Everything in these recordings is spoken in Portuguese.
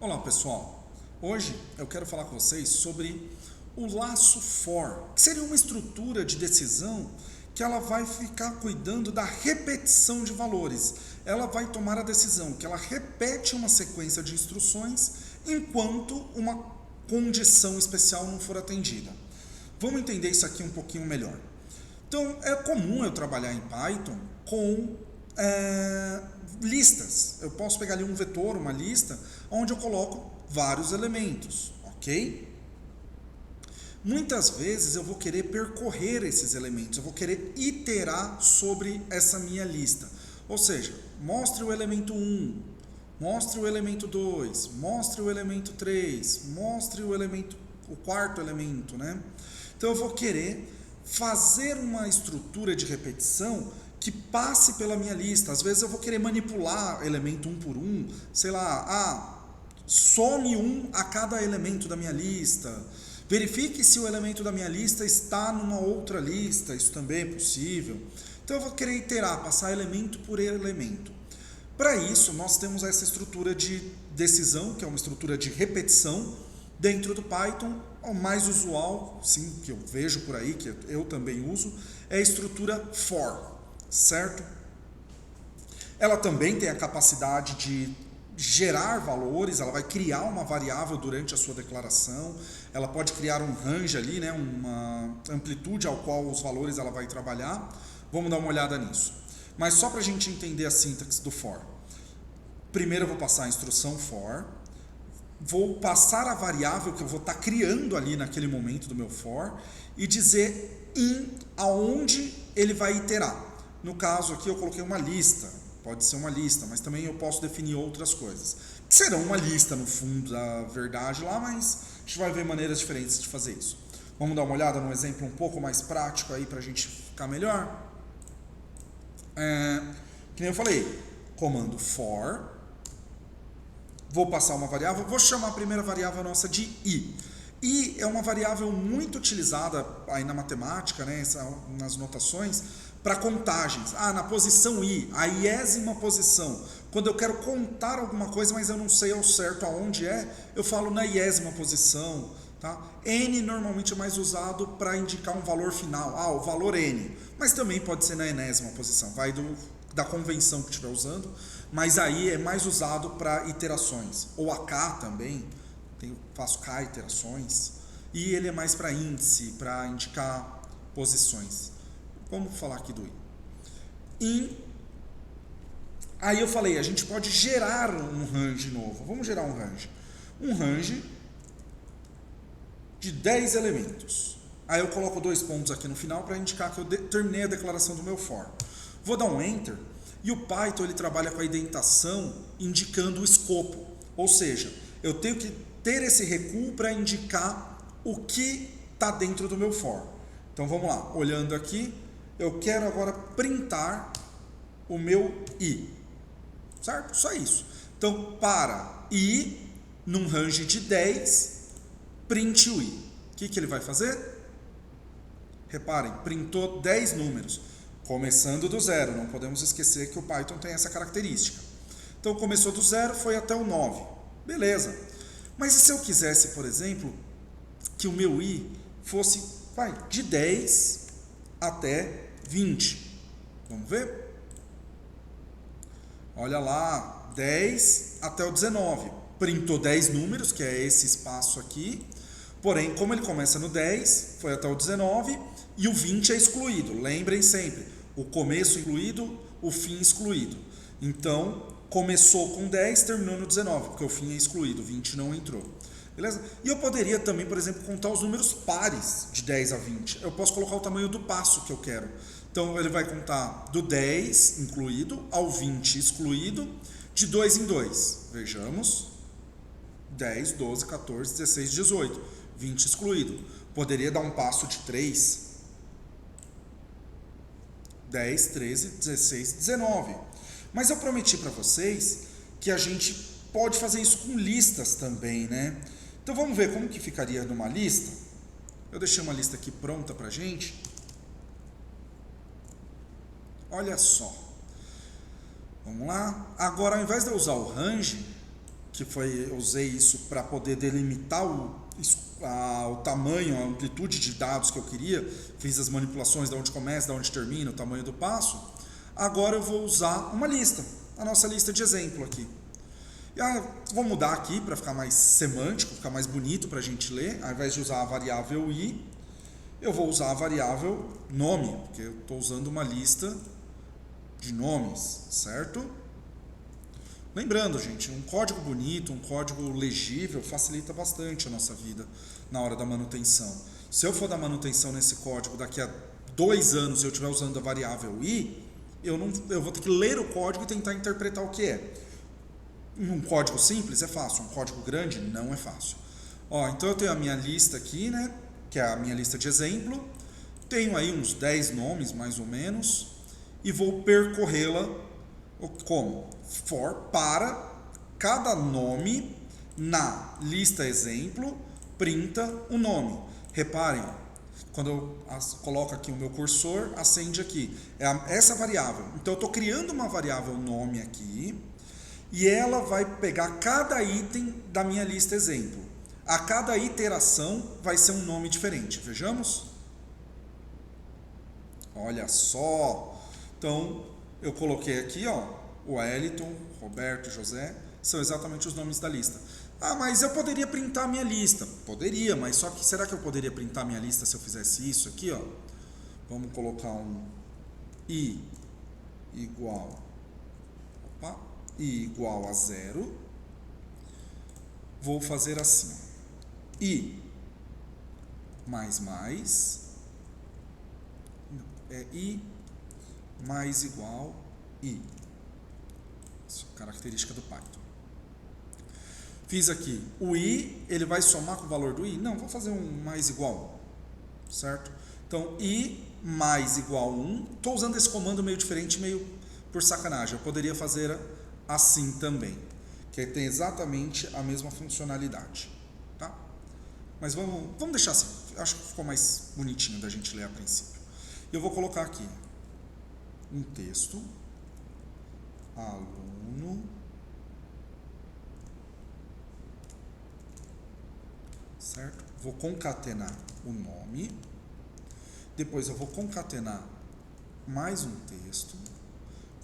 Olá pessoal, hoje eu quero falar com vocês sobre o laço for, que seria uma estrutura de decisão que ela vai ficar cuidando da repetição de valores. Ela vai tomar a decisão que ela repete uma sequência de instruções enquanto uma condição especial não for atendida. Vamos entender isso aqui um pouquinho melhor. Então, é comum eu trabalhar em Python com listas. Eu posso pegar ali um vetor, uma lista, onde eu coloco vários elementos, ok? Muitas vezes eu vou querer percorrer esses elementos, eu vou querer iterar sobre essa minha lista. Ou seja, mostre o elemento 1, mostre o elemento 2, mostre o elemento 3, mostre o quarto elemento, né? Então eu vou querer fazer uma estrutura de repetição que passe pela minha lista. Às vezes eu vou querer manipular elemento um por um, sei lá, some um a cada elemento da minha lista. Verifique se o elemento da minha lista está numa outra lista, isso também é possível. Então eu vou querer iterar, passar elemento por elemento. Para isso, nós temos essa estrutura de decisão, que é uma estrutura de repetição dentro do Python. O mais usual, sim, que eu vejo por aí, que eu também uso, é a estrutura for, certo? Ela também tem a capacidade de gerar valores, ela vai criar uma variável durante a sua declaração, ela pode criar um range ali, né, uma amplitude ao qual os valores ela vai trabalhar. Vamos dar uma olhada nisso. Mas só para a gente entender a sintaxe do for. Primeiro eu vou passar a instrução for, vou passar a variável que eu vou estar criando ali naquele momento do meu for e dizer aonde ele vai iterar. No caso aqui eu coloquei uma lista, pode ser uma lista, mas também eu posso definir outras coisas. Que serão uma lista no fundo da verdade lá, mas a gente vai ver maneiras diferentes de fazer isso. Vamos dar uma olhada num exemplo um pouco mais prático aí para a gente ficar melhor? Que nem eu falei, comando for, vou passar uma variável, vou chamar a primeira variável nossa de i. I é uma variável muito utilizada aí na matemática, né, nas notações, para contagens. Na posição i, a iésima posição. Quando eu quero contar alguma coisa, mas eu não sei ao certo aonde eu falo na iésima posição. Tá? N normalmente é mais usado para indicar um valor final, o valor N. Mas também pode ser na enésima posição, vai da convenção que estiver usando, mas aí é mais usado para iterações. Ou a K também, faço K iterações, e ele é mais para índice, para indicar posições. Vamos falar aqui do i. Aí eu falei, a gente pode gerar um range novo. Vamos gerar um range. Um range de 10 elementos. Aí eu coloco 2 pontos aqui no final para indicar que eu terminei a declaração do meu for. Vou dar um Enter e o Python ele trabalha com a indentação indicando o escopo. Ou seja, eu tenho que ter esse recuo para indicar o que está dentro do meu for. Então vamos lá, olhando aqui, eu quero agora printar o meu i. Certo? Só isso. Então, para i, num range de 10, print o i. O que ele vai fazer? Reparem, printou 10 números, começando do zero. Não podemos esquecer que o Python tem essa característica. Então, começou do zero, foi até o 9. Beleza. Mas e se eu quisesse, por exemplo, que o meu i fosse de 10 até 20? Vamos ver? Olha lá, 10 até o 19. Printou 10 números, que é esse espaço aqui. Porém, como ele começa no 10, foi até o 19 e o 20 é excluído. Lembrem sempre, o começo incluído, o fim excluído. Então, começou com 10, terminou no 19, porque o fim é excluído, o 20 não entrou. Beleza? E eu poderia também, por exemplo, contar os números pares de 10 a 20. Eu posso colocar o tamanho do passo que eu quero. Então, ele vai contar do 10 incluído ao 20 excluído, de 2 em 2. Vejamos. 10, 12, 14, 16, 18. 20 excluído. Poderia dar um passo de 3. 10, 13, 16, 19. Mas eu prometi para vocês que a gente pode fazer isso com listas também, né? Então vamos ver como que ficaria numa lista. Eu deixei uma lista aqui pronta pra gente. Olha só. Vamos lá. Agora, ao invés de eu usar o range, eu usei isso para poder delimitar o tamanho, a amplitude de dados que eu queria, fiz as manipulações de onde começa, de onde termina, o tamanho do passo. Agora eu vou usar uma lista, a nossa lista de exemplo aqui. Vou mudar aqui para ficar mais semântico, ficar mais bonito para a gente ler. Ao invés de usar a variável i, eu vou usar a variável nome, porque eu estou usando uma lista de nomes, certo? Lembrando, gente, um código bonito, um código legível facilita bastante a nossa vida na hora da manutenção. Se eu for dar manutenção nesse código daqui a 2 anos e eu estiver usando a variável i, eu vou ter que ler o código e tentar interpretar o que é. Um código simples é fácil, um código grande não é fácil. Então eu tenho a minha lista aqui, né, que é a minha lista de exemplo. Tenho aí uns 10 nomes, mais ou menos, e vou percorrê-la como? For para cada nome na lista exemplo, printa o nome. Reparem, quando eu coloco aqui o meu cursor, acende aqui. Essa variável. Então eu estou criando uma variável nome aqui, e ela vai pegar cada item da minha lista exemplo. A cada iteração vai ser um nome diferente. Vejamos? Olha só. Então, eu coloquei aqui, o Wellington, Roberto, José, são exatamente os nomes da lista. Mas eu poderia printar minha lista. Poderia, mas só que será que eu poderia printar minha lista se eu fizesse isso aqui, Vamos colocar um i igual a 0. Vou fazer assim, i i mais igual i. Isso, característica do Python. Fiz aqui o i, ele vai somar com o valor do i? Não, vou fazer um mais igual, certo? Então, i mais igual 1. Estou usando esse comando meio diferente, meio por sacanagem. Eu poderia fazer assim também, que tem exatamente a mesma funcionalidade, tá? Mas vamos deixar assim, acho que ficou mais bonitinho da gente ler a princípio. Eu vou colocar aqui um texto, aluno, certo? Vou concatenar o nome, depois eu vou concatenar mais um texto,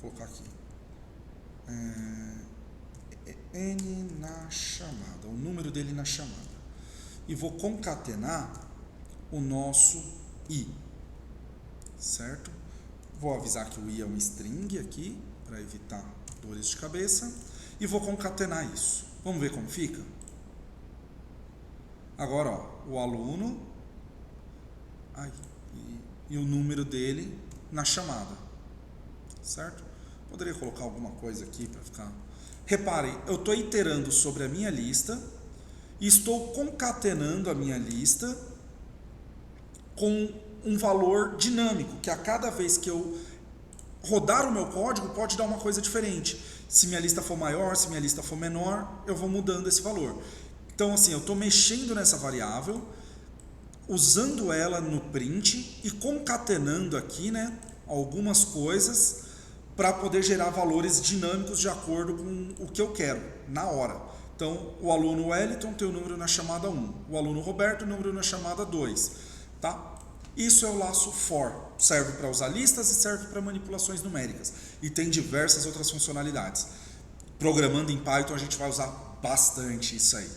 vou colocar aqui, N na chamada, o número dele na chamada, e vou concatenar o nosso i, certo? Vou avisar que o i é um string aqui, para evitar dores de cabeça, e vou concatenar isso. Vamos ver como fica? Agora, o aluno e o número dele na chamada, certo? Poderia colocar alguma coisa aqui para ficar... Reparem, eu estou iterando sobre a minha lista e estou concatenando a minha lista com um valor dinâmico, que a cada vez que eu rodar o meu código pode dar uma coisa diferente. Se minha lista for maior, se minha lista for menor, eu vou mudando esse valor. Então, assim, eu estou mexendo nessa variável, usando ela no print e concatenando aqui, né, algumas coisas para poder gerar valores dinâmicos de acordo com o que eu quero, na hora. Então, o aluno Wellington tem o número na chamada 1, o aluno Roberto o número na chamada 2, tá? Isso é o laço for, serve para usar listas e serve para manipulações numéricas, e tem diversas outras funcionalidades. Programando em Python a gente vai usar bastante isso aí.